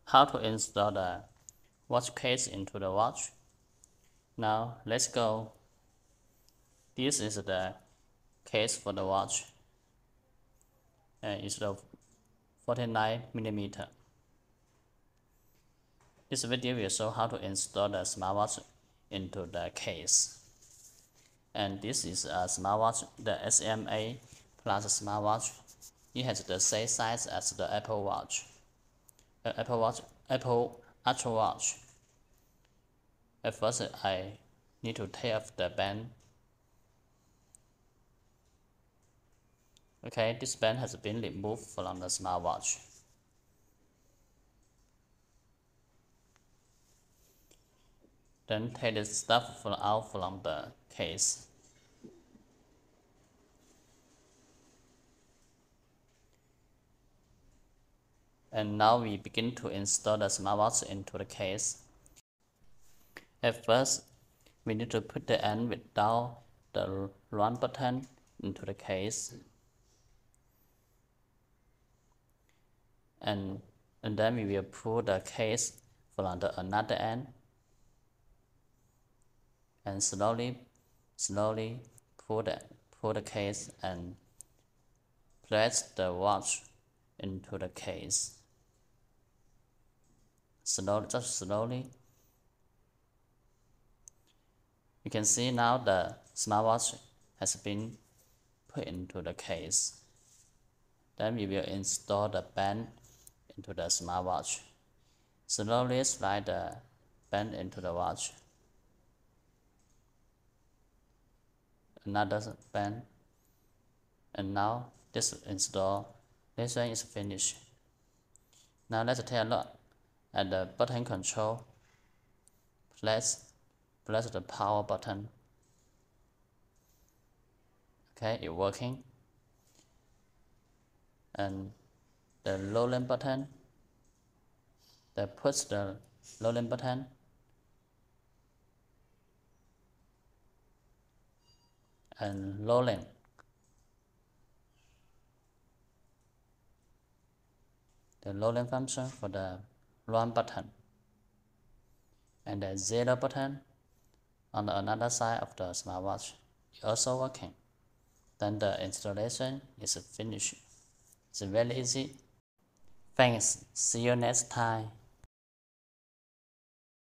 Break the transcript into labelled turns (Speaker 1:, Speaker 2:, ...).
Speaker 1: how to install the watch case into the watch. Now let's go. This is the case for the watch, and it's the 49mm. This video will show how to install the smartwatch into the case. And this is a smartwatch, the sm8 plus smartwatch. It has the same size as the Apple Watch, Apple Ultra Watch. At first, I need to take off the band. Okay, this band has been removed from the smartwatch. Then take the stuff out from the case. And now we begin to install the smartwatch into the case. At first, we need to put the end without the run button into the case. And then we will pull the case from the another end. And slowly pull the case and place the watch into the case. Just slowly. You can see now the smartwatch has been put into the case. Then we will install the band into the smartwatch. Slowly slide the band into the watch. Another band. And now this installation is finished. Now let's take a look at the button control. Press the power button. Okay, it's working. And the rolling button. Push the rolling button. And rolling. The rolling function for the run button. And the 0 button on another side of the smartwatch is also working. Then the installation is finished. It's very easy. Thanks. See you next time.